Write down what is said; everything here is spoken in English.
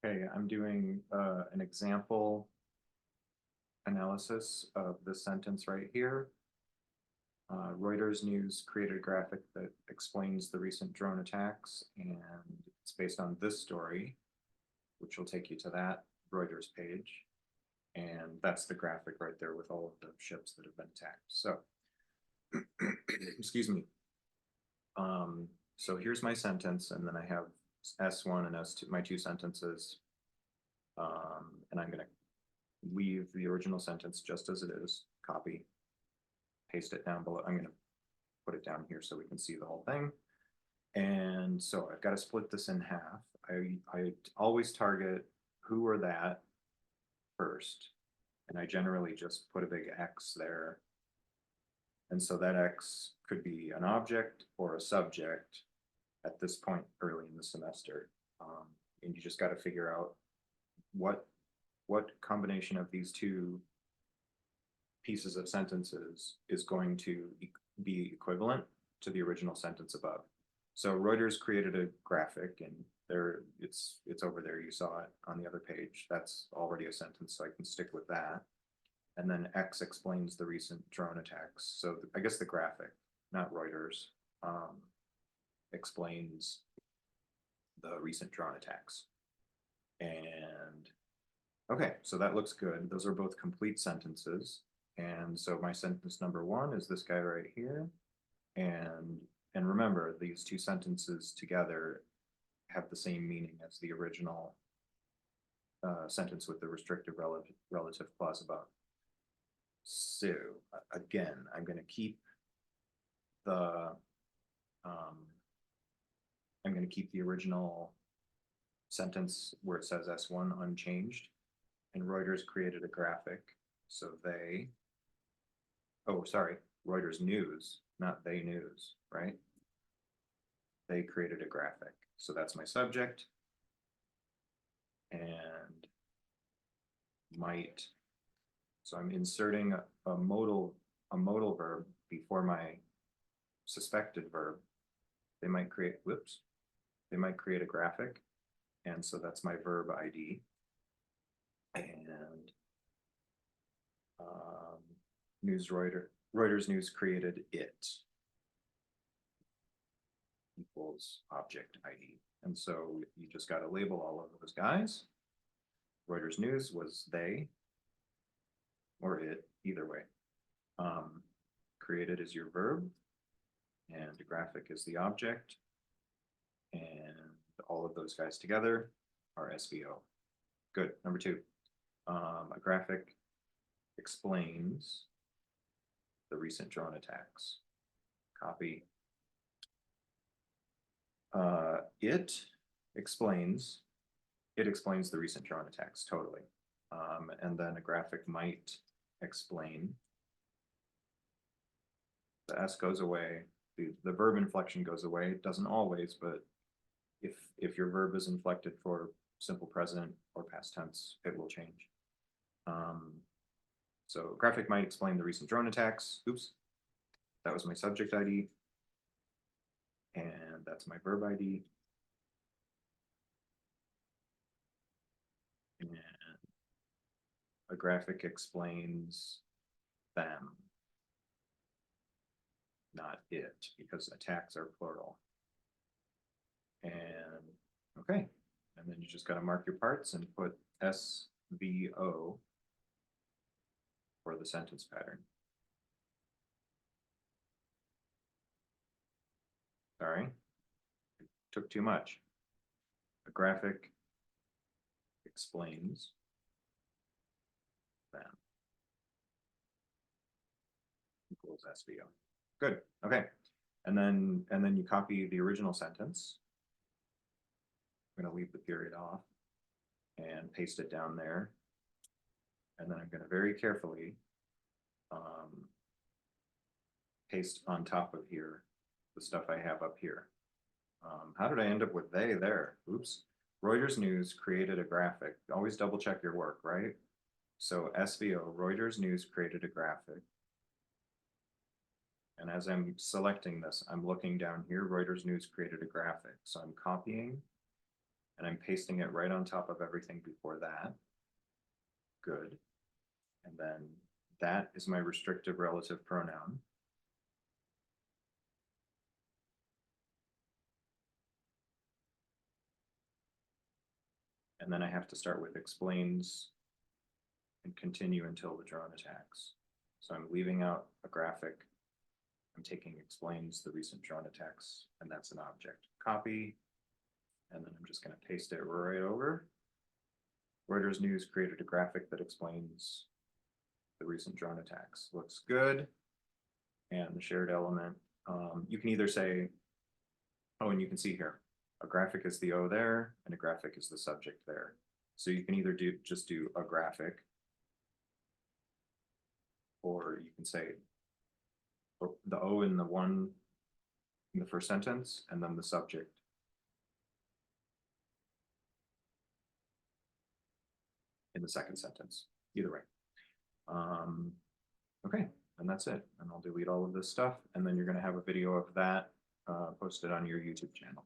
Okay, I'm doing an example analysis of this sentence right here. Reuters News created a graphic that explains the recent drone attacks, and it's based on this story, which will take you to that Reuters page. And that's the graphic right there with all of the ships that have been attacked. So, excuse me. So here's my sentence, and then I have S1 and S2, my two sentences. And I'm going to leave the original sentence just as it is, copy, paste it down below. I'm going to put it down here so we can see the whole thing. And so I've got to split this in half. I always target who or that first, and I generally just put a big X there. And so that X could be an object or a subject at this point early in the semester. And you just got to figure out what combination of these two pieces of sentences is going to be equivalent to the original sentence above. So Reuters created a graphic, and there it's over there. You saw it on the other page. That's already a sentence, so I can stick with that. And then X explains the recent drone attacks. So I guess the graphic, not Reuters, explains the recent drone attacks. And okay, so that looks good. Those are both complete sentences. And so my sentence number one is this guy right here. And remember, these two sentences together have the same meaning as the original sentence with the restrictive relative clause above. So again, I'm going to keep the original sentence where it says S1 unchanged, and Reuters created a graphic. So Reuters News, not they news, right? They created a graphic. So that's my subject. And might, so I'm inserting a modal verb before my suspected verb. They might create a graphic. And so that's my verb ID. And Reuters News created it equals object ID. And so you just got to label all of those guys. Reuters News was they or it, either way. Created is your verb, and the graphic is the object, and all of those guys together are SVO. Good. Number two, a graphic explains the recent drone attacks. Copy. It explains the recent drone attacks, totally. And then a graphic might explain. The S goes away, the verb inflection goes away. It doesn't always, but if your verb is inflected for simple present or past tense, it will change. So graphic might explain the recent drone attacks. Oops, that was my subject ID. And that's my verb ID. And a graphic explains them, not it, because attacks are plural. And okay, and then you just got to mark your parts and put SVO for the sentence pattern. Sorry, it took too much. A graphic explains them equals SVO. Good. Okay. And then you copy the original sentence. I'm going to leave the period off and paste it down there. And then I'm going to very carefully paste on top of here the stuff I have up here. How did I end up with they there? Oops. Reuters News created a graphic. Always double check your work, right? So SVO, Reuters News created a graphic. And as I'm selecting this, I'm looking down here, Reuters News created a graphic. So I'm copying and I'm pasting it right on top of everything before that. Good. And then that is my restrictive relative pronoun. And then I have to start with explains and continue until the drone attacks. So I'm leaving out a graphic. I'm taking explains the recent drone attacks, and that's an object. Copy, and then I'm just going to paste it right over. Reuters News created a graphic that explains the recent drone attacks. Looks good. And the shared element, you can either say, oh, and you can see here, a graphic is the O there, and a graphic is the subject there. So you can either just do a graphic, or you can say the O in the one in the first sentence, and then the subject in the second sentence, either way. Okay, and that's it. And I'll delete all of this stuff, and then you're going to have a video of that posted on your YouTube channel.